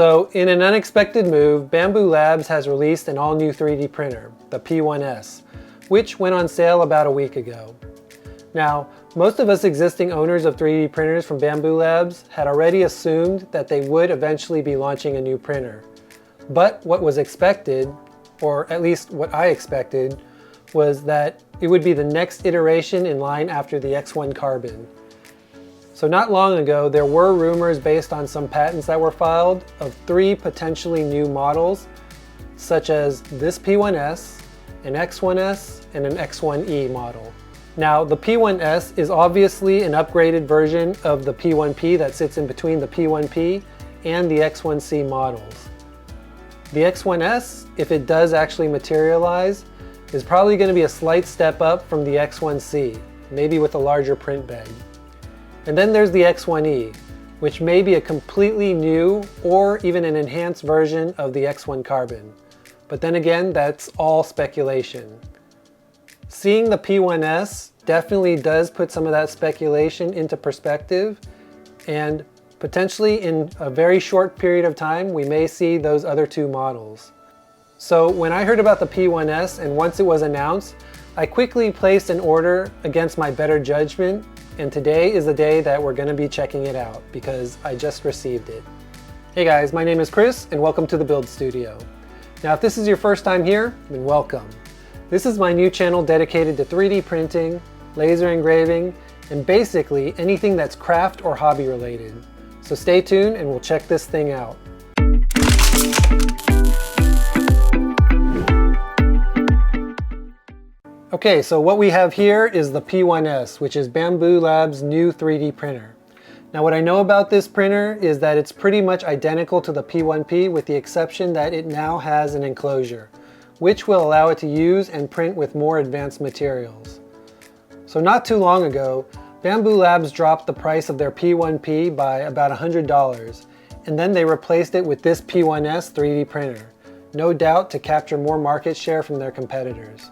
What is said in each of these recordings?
So in an unexpected move, Bambu Labs has released an all-new 3D printer, the P1S, which went on sale about a week ago. Now, most of us existing owners of 3D printers from Bambu Labs had already assumed that they would eventually be launching a new printer. But what was expected, or at least what I expected, was that it would be the next iteration in line after the X1 Carbon. So not long ago, there were rumors based on some patents that were filed of 3 potentially new models, such as this P1S, an X1S, and an X1E model. Now, the P1S is obviously an upgraded version of the P1P that sits in between the P1P and the X1C models. The X1S, if it does actually materialize, is probably going to be a slight step up from the X1C, maybe with a larger print bed. And then there's the X1E, which may be a completely new or even an enhanced version of the X1 Carbon. But then again, that's all speculation. Seeing the P1S definitely does put some of that speculation into perspective, and potentially in a very short period of time, we may see those other 2 models. So when I heard about the P1S and once it was announced, I quickly placed an order against my better judgment, and today is the day that we're going to be checking it out because I just received it. Hey guys, my name is Chris and welcome to the Build Studio. Now if this is your first time here, then welcome. This is my new channel dedicated to 3D printing, laser engraving, and basically anything that's craft or hobby related. So stay tuned and we'll check this thing out. Okay, so what we have here is the P1S, which is Bambu Labs' new 3D printer. Now what I know about this printer is that it's pretty much identical to the P1P with the exception that it now has an enclosure, which will allow it to use and print with more advanced materials. So not too long ago, Bambu Labs dropped the price of their P1P by about $100, and then they replaced it with this P1S 3D printer, no doubt to capture more market share from their competitors.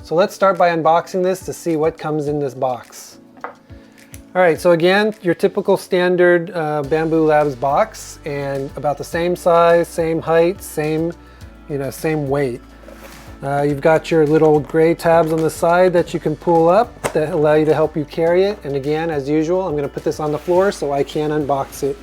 So let's start by unboxing this to see what comes in this box. Alright, so again, your typical standard Bambu Labs box, and about the same size, same height, same weight. You've got your little gray tabs on the side that you can pull up that allow you to help you carry it. And again, as usual, I'm going to put this on the floor so I can unbox it.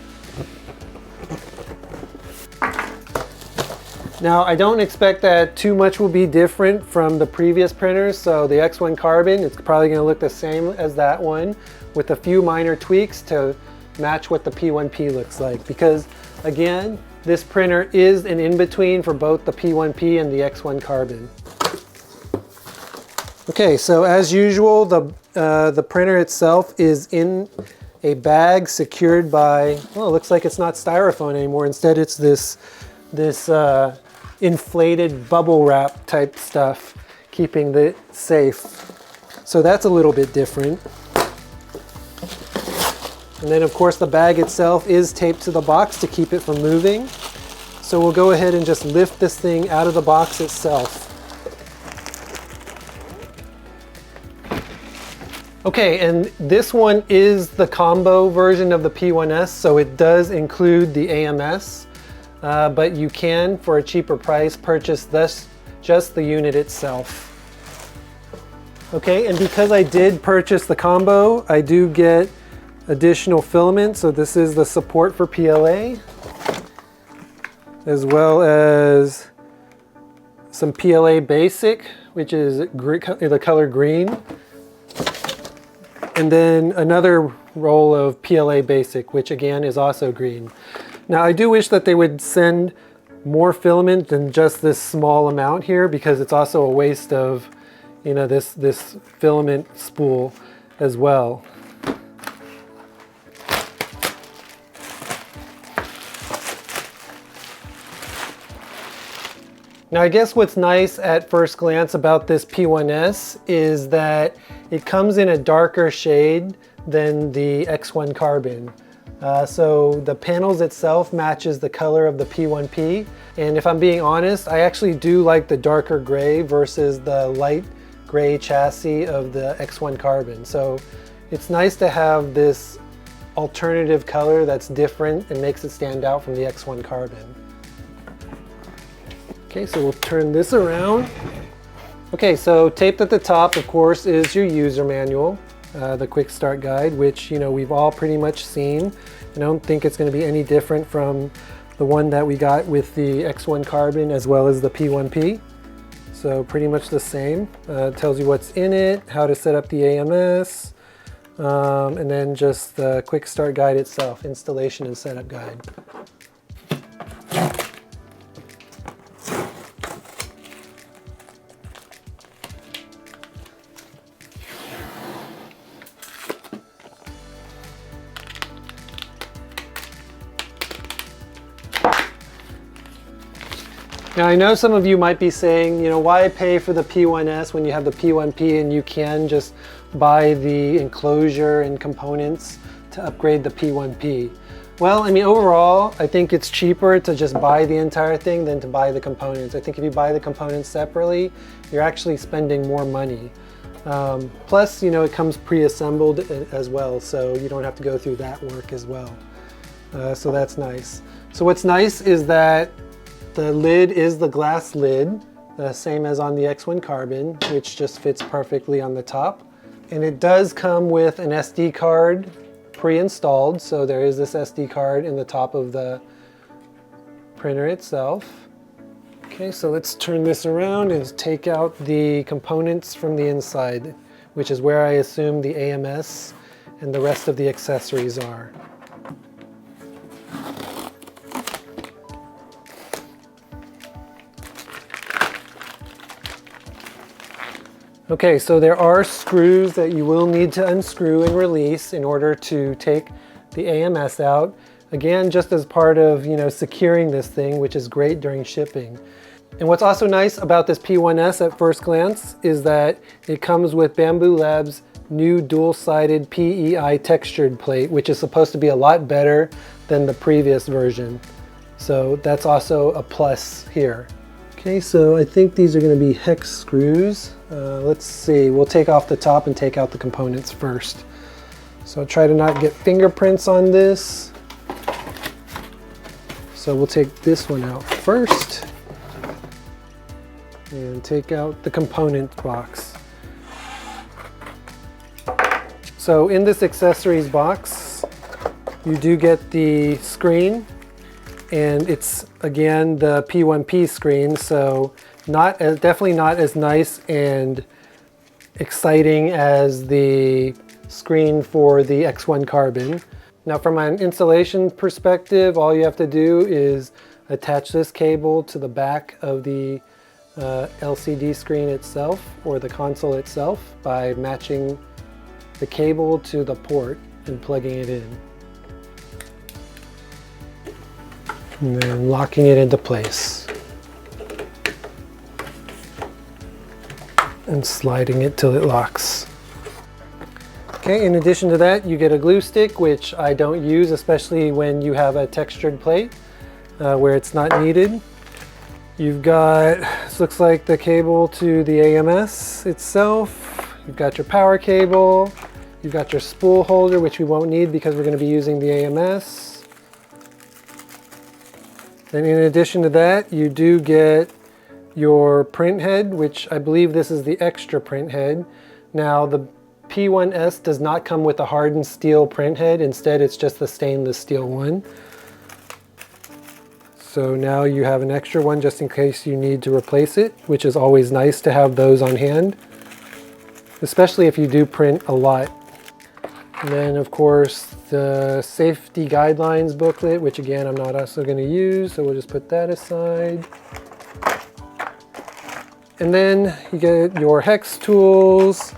Now, I don't expect that too much will be different from the previous printers. So the X1 Carbon, it's probably going to look the same as that one with a few minor tweaks to match what the P1P looks like. Because again, this printer is an in-between for both the P1P and the X1 Carbon. Okay, so as usual, the printer itself is in a bag secured by, well, it looks like it's not styrofoam anymore. Instead, it's this inflated bubble wrap type stuff, keeping it safe. So that's a little bit different. And then of course the bag itself is taped to the box to keep it from moving. So we'll go ahead and just lift this thing out of the box itself. Okay, and this one is the combo version of the P1S, so it does include the AMS. But you can, for a cheaper price, purchase just the unit itself. Okay, and because I did purchase the combo, I do get additional filament. So this is the support for PLA, as well as some PLA Basic, which is the color green. And then another roll of PLA Basic, which again is also green. Now I do wish that they would send more filament than just this small amount here, because it's also a waste of, this filament spool as well. Now I guess what's nice at first glance about this P1S is that it comes in a darker shade than the X1 Carbon. So the panels itself matches the color of the P1P, and if I'm being honest, I actually do like the darker gray versus the light gray chassis of the X1 Carbon. So it's nice to have this alternative color that's different and makes it stand out from the X1 carbon. Okay, so we'll turn this around. Okay, so taped at the top, of course, is your user manual, the quick start guide, which we've all pretty much seen. I don't think it's going to be any different from the one that we got with the X1 carbon as well as the P1P. So pretty much the same. It tells you what's in it, how to set up the AMS, and then just the quick start guide itself, installation and setup guide. Now I know some of you might be saying, why pay for the P1S when you have the P1P and you can just buy the enclosure and components to upgrade the P1P? Well, I mean, overall, I think it's cheaper to just buy the entire thing than to buy the components. I think if you buy the components separately, you're actually spending more money. Plus, it comes pre-assembled as well, so you don't have to go through that work as well. So that's nice. So what's nice is that the lid is the glass lid, the same as on the X1 carbon, which just fits perfectly on the top. And it does come with an SD card pre-installed, so there is this SD card in the top of the printer itself. Okay, so let's turn this around and take out the components from the inside, which is where I assume the AMS and the rest of the accessories are. Okay, so there are screws that you will need to unscrew and release in order to take the AMS out. Again, just as part of, securing this thing, which is great during shipping. And what's also nice about this P1S at first glance is that it comes with Bambu Labs' new dual-sided PEI textured plate, which is supposed to be a lot better than the previous version. So that's also a plus here. Okay, so I think these are going to be hex screws. Let's see, we'll take off the top and take out the components first. So try to not get fingerprints on this. So we'll take this one out first and take out the component box. So in this accessories box, you do get the screen, and it's again the P1P screen, so definitely not as nice and exciting as the screen for the X1 carbon. Now from an installation perspective, all you have to do is attach this cable to the back of the LCD screen itself or the console itself by matching the cable to the port and plugging it in. And then locking it into place. And sliding it till it locks. Okay, in addition to that, you get a glue stick, which I don't use, especially when you have a textured plate where it's not needed. You've got, this looks like the cable to the AMS itself. You've got your power cable. You've got your spool holder, which we won't need because we're going to be using the AMS. Then in addition to that, you do get your print head, which I believe this is the extra print head. Now the P1S does not come with a hardened steel print head. Instead, it's just the stainless steel one. So now you have an extra one just in case you need to replace it, which is always nice to have those on hand, especially if you do print a lot. And then of course the safety guidelines booklet, which again I'm not also going to use, so we'll just put that aside. And then you get your hex tools,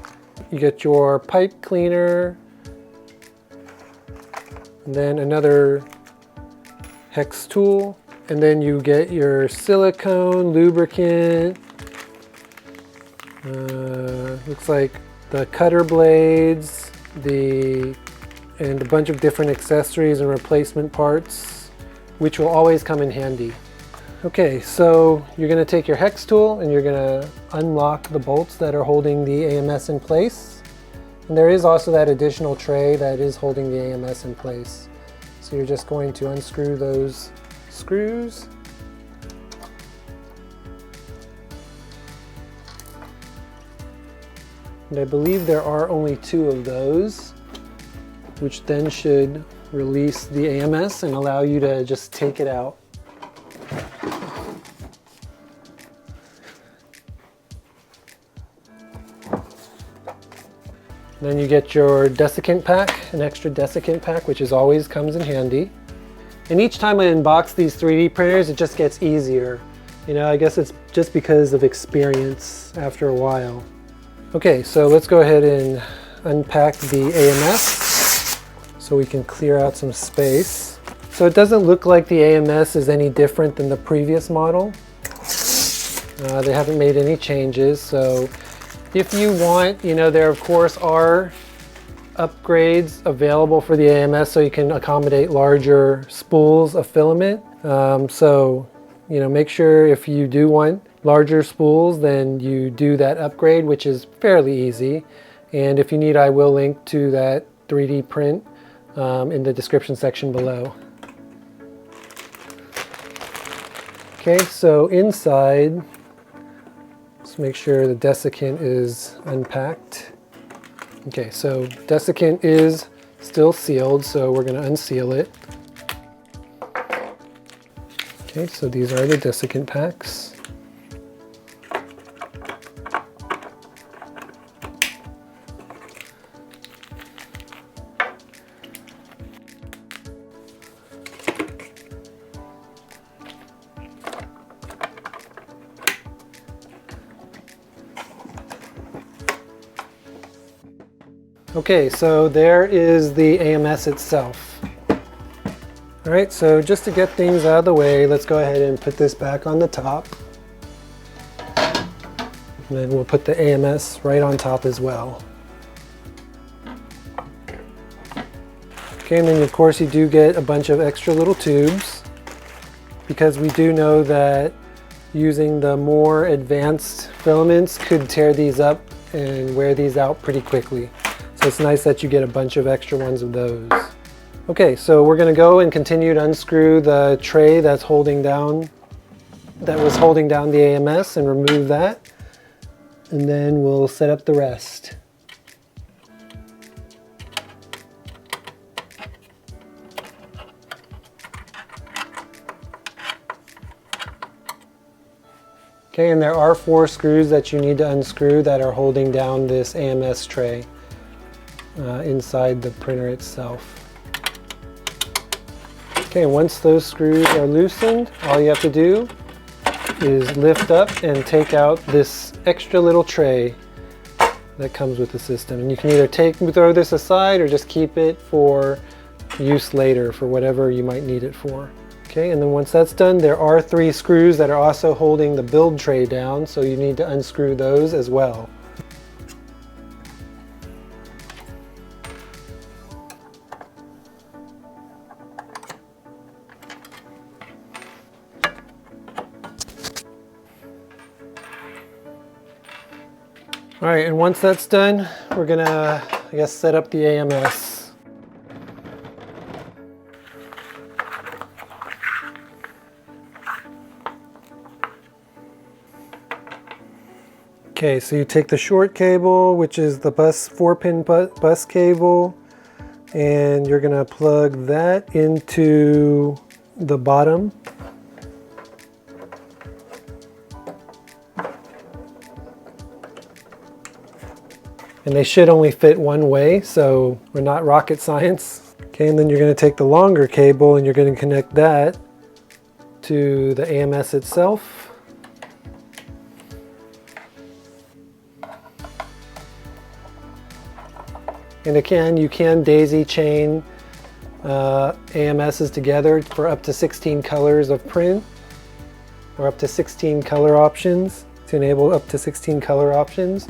you get your pipe cleaner, and then another hex tool, and then you get your silicone, lubricant, looks like the cutter blades, and a bunch of different accessories and replacement parts, which will always come in handy. Okay, so you're going to take your hex tool and you're going to unlock the bolts that are holding the AMS in place. And there is also that additional tray that is holding the AMS in place. So you're just going to unscrew those screws. And I believe there are only 2 of those, which then should release the AMS and allow you to just take it out. Then you get your desiccant pack, an extra desiccant pack, which is always comes in handy. And each time I unbox these 3D printers, it just gets easier. You know, I guess it's just because of experience after a while. Okay, so let's go ahead and unpack the AMS so we can clear out some space. So it doesn't look like the AMS is any different than the previous model. They haven't made any changes, so if you want, you know, there of course are upgrades available for the AMS so you can accommodate larger spools of filament. So, you know, make sure if you do want larger spools, then you do that upgrade, which is fairly easy. And if you need, I will link to that 3D print in the description section below. Okay, so inside, let's make sure the desiccant is unpacked. Okay, so desiccant is still sealed, so we're going to unseal it. Okay, so these are the desiccant packs. Okay, so there is the AMS itself. All right, so just to get things out of the way, let's go ahead and put this back on the top. And then we'll put the AMS right on top as well. Okay, and then of course you do get a bunch of extra little tubes, because we do know that using the more advanced filaments could tear these up and wear these out pretty quickly. So it's nice that you get a bunch of extra ones of those. Okay, so we're going to go and continue to unscrew the tray that was holding down the AMS and remove that. And then we'll set up the rest. Okay, and there are 4 screws that you need to unscrew that are holding down this AMS tray inside the printer itself. Okay, once those screws are loosened, all you have to do is lift up and take out this extra little tray that comes with the system. And you can either throw this aside or just keep it for use later for whatever you might need it for. Okay, and then once that's done, there are 3 screws that are also holding the build tray down, so you need to unscrew those as well. All right, and once that's done, we're gonna, I guess, set up the AMS. Okay, so you take the short cable, which is the 4-pin bus cable, and you're gonna plug that into the bottom. And they should only fit one way, so we're not rocket science. Okay, and then you're going to take the longer cable and you're going to connect that to the AMS itself. And again, you can daisy chain AMSs together for up to 16 colors of print, or up to 16 color options, to enable up to 16 color options.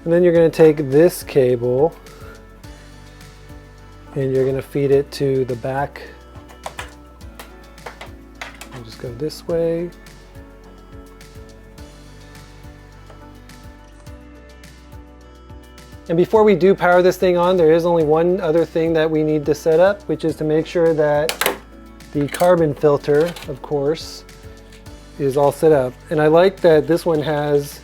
And then you're going to take this cable and you're going to feed it to the back. I'll just go this way. And before we do power this thing on, there is only one other thing that we need to set up, which is to make sure that the carbon filter, of course, is all set up. And I like that this one has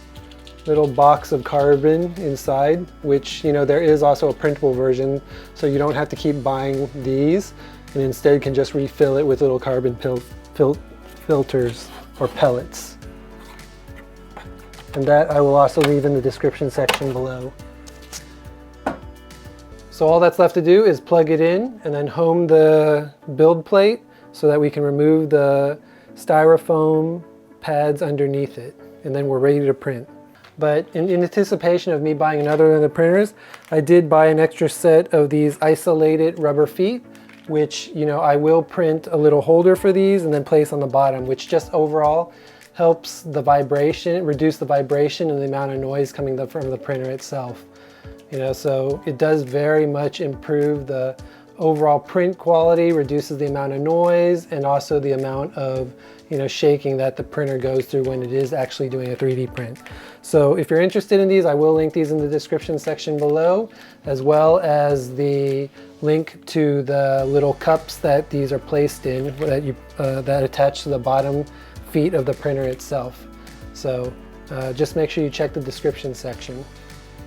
a little box of carbon inside, which, you know, there is also a printable version, so you don't have to keep buying these, and instead can just refill it with little carbon filters or pellets. And that I will also leave in the description section below. So all that's left to do is plug it in and then home the build plate so that we can remove the styrofoam pads underneath it. And then we're ready to print. But in anticipation of me buying another one of the printers, I did buy an extra set of these isolated rubber feet, which, you know, I will print a little holder for these and then place on the bottom, which just overall helps the vibration, reduce the vibration and the amount of noise coming from the printer itself. You know, so it does very much improve the overall print quality, reduces the amount of noise, and also the amount of, you know, shaking that the printer goes through when it is actually doing a 3D print. So if you're interested in these, I will link these in the description section below, as well as the link to the little cups that these are placed in that attach to the bottom feet of the printer itself. So just make sure you check the description section.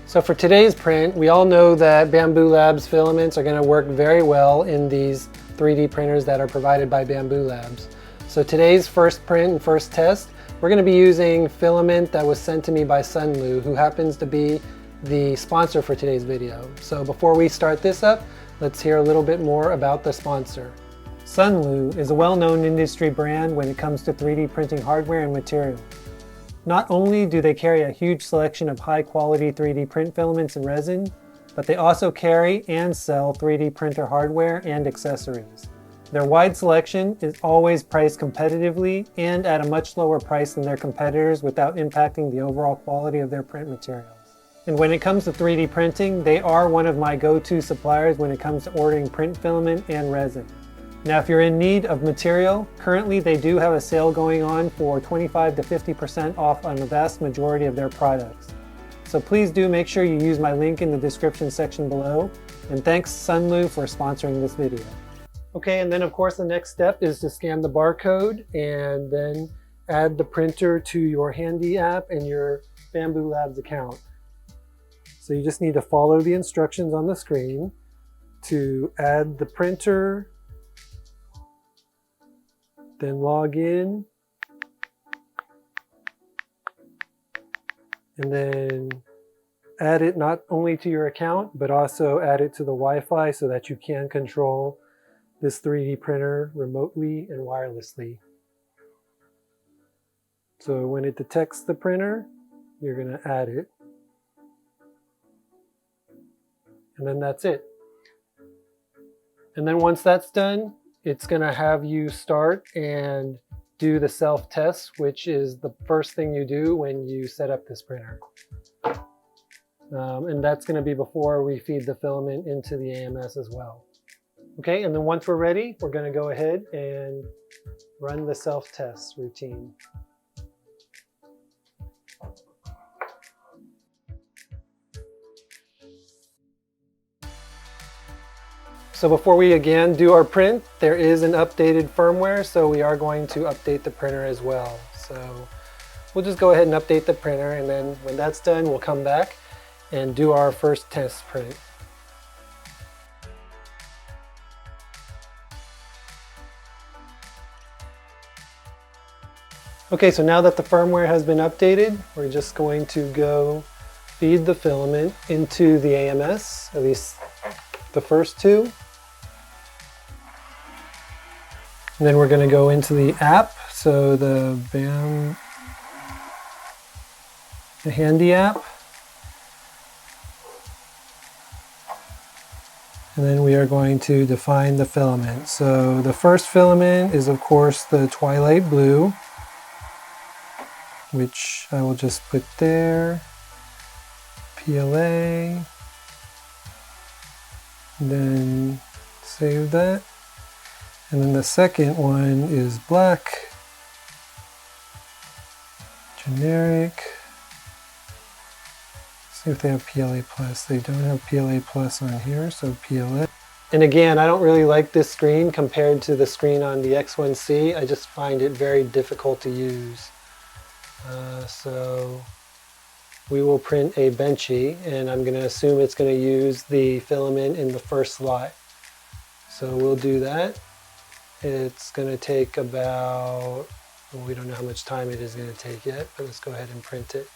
So for today's print, we all know that Bambu Labs filaments are going to work very well in these 3D printers that are provided by Bambu Labs. So today's first print and first test, we're going to be using filament that was sent to me by Sunlu, who happens to be the sponsor for today's video. So before we start this up, let's hear a little bit more about the sponsor. Sunlu is a well-known industry brand when it comes to 3D printing hardware and material. Not only do they carry a huge selection of high-quality 3D print filaments and resin, but they also carry and sell 3D printer hardware and accessories. Their wide selection is always priced competitively and at a much lower price than their competitors without impacting the overall quality of their print materials. And when it comes to 3D printing, they are one of my go-to suppliers when it comes to ordering print filament and resin. Now, if you're in need of material, currently they do have a sale going on for 25 to 50% off on the vast majority of their products. So please do make sure you use my link in the description section below. And thanks Sunlu for sponsoring this video. Okay, and then of course the next step is to scan the barcode and then add the printer to your Handy app and your Bambu Labs account. So you just need to follow the instructions on the screen to add the printer, then log in, and then add it not only to your account, but also add it to the Wi-Fi so that you can control this 3D printer remotely and wirelessly. So when it detects the printer, you're going to add it. And then that's it. And then once that's done, it's going to have you start and do the self-test, which is the first thing you do when you set up this printer. And that's going to be before we feed the filament into the AMS as well. Okay, and then once we're ready, we're going to go ahead and run the self-test routine. So before we again do our print, there is an updated firmware, so we are going to update the printer as well. So we'll just go ahead and update the printer, and then when that's done, we'll come back and do our first test print. Okay, so now that the firmware has been updated, we're just going to go feed the filament into the AMS, at least the first two. And then we're going to go into the app, so the Handy app. And then we are going to define the filament. So the first filament is of course the Twilight Blue, which I will just put there. PLA. And then save that. And then the second one is black, generic, see if they have PLA Plus. They don't have PLA Plus on here, so PLA. And again, I don't really like this screen compared to the screen on the X1C. I just find it very difficult to use. So we will print a benchy, and I'm going to assume it's going to use the filament in the first slot. So we'll do that. It's going to take about, well, we don't know how much time it is going to take yet, but let's go ahead and print it.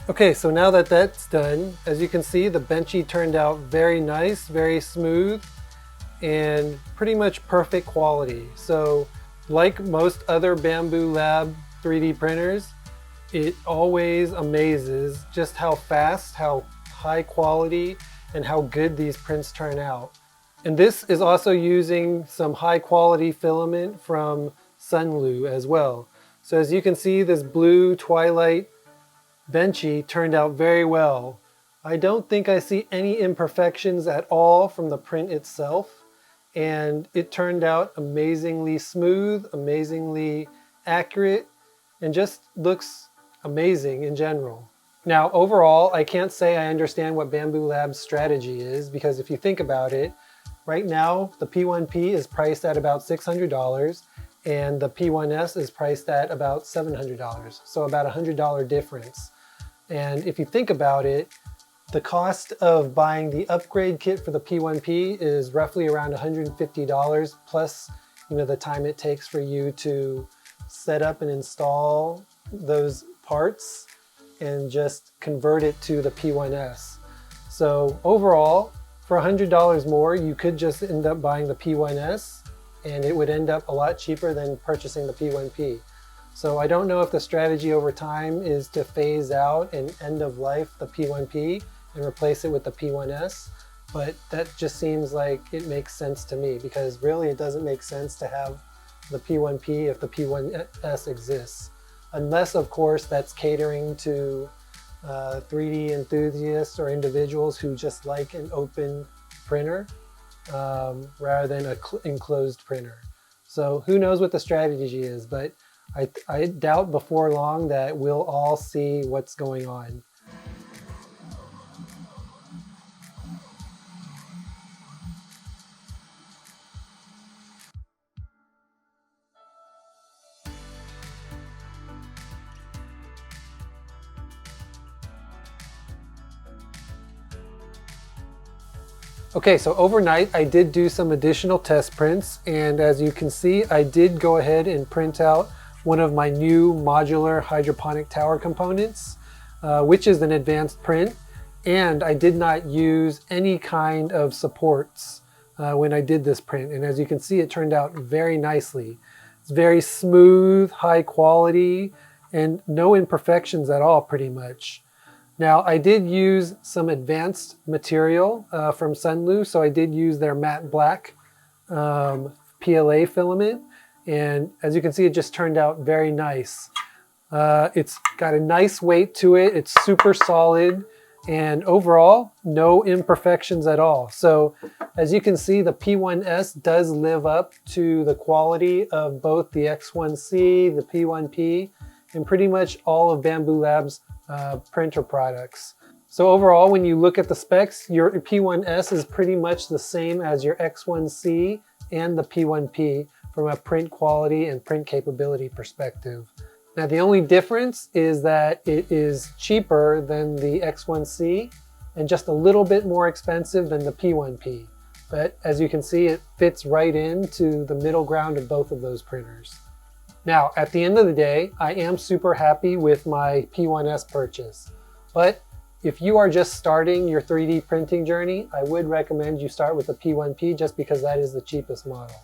Okay, so now that that's done, as you can see, the benchy turned out very nice, very smooth, and pretty much perfect quality. So like most other Bambu Lab 3D printers, it always amazes just how fast, how high quality, and how good these prints turn out. And this is also using some high quality filament from Sunlu as well. So as you can see, this blue Twilight benchy turned out very well. I don't think I see any imperfections at all from the print itself, and it turned out amazingly smooth, amazingly accurate, and just looks amazing in general. Now overall, I can't say I understand what Bambu Lab's strategy is, because if you think about it, right now the P1P is priced at about $600 and the P1S is priced at about $700, so about $100 difference. And if you think about it, the cost of buying the upgrade kit for the P1P is roughly around $150 plus, the time it takes for you to set up and install those parts and just convert it to the P1S. So overall, for $100 more, you could just end up buying the P1S and it would end up a lot cheaper than purchasing the P1P. So I don't know if the strategy over time is to phase out and end of life the P1P and replace it with the P1S, but that just seems like it makes sense to me, because really it doesn't make sense to have the P1P if the P1S exists. Unless, of course, that's catering to 3D enthusiasts or individuals who just like an open printer rather than an enclosed printer. So who knows what the strategy is, but I doubt before long that we'll all see what's going on. Okay, so overnight I did do some additional test prints, and as you can see, I did go ahead and print out one of my new modular hydroponic tower components, which is an advanced print, and I did not use any kind of supports when I did this print, and as you can see, it turned out very nicely. It's very smooth, high quality, and no imperfections at all pretty much. Now I did use some advanced material from Sunlu, so I did use their matte black PLA filament, and as you can see, it just turned out very nice. It's got a nice weight to it, it's super solid, and overall, no imperfections at all. So as you can see, the P1S does live up to the quality of both the X1C, the P1P, and pretty much all of Bambu Lab's printer products. So overall, when you look at the specs, your P1S is pretty much the same as your X1C and the P1P from a print quality and print capability perspective. Now the only difference is that it is cheaper than the X1C and just a little bit more expensive than the P1P. But as you can see, it fits right into the middle ground of both of those printers. Now, at the end of the day, I am super happy with my P1S purchase. But if you are just starting your 3D printing journey, I would recommend you start with the P1P just because that is the cheapest model.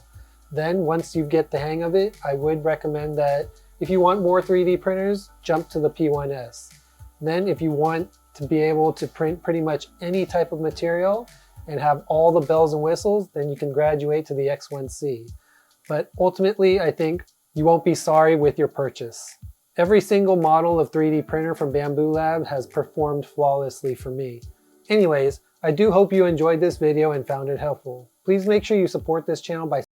Then once you get the hang of it, I would recommend that if you want more 3D printers, jump to the P1S. Then if you want to be able to print pretty much any type of material and have all the bells and whistles, then you can graduate to the X1C. But ultimately, I think you won't be sorry with your purchase. Every single model of 3D printer from Bambu Lab has performed flawlessly for me. Anyways, I do hope you enjoyed this video and found it helpful. Please make sure you support this channel by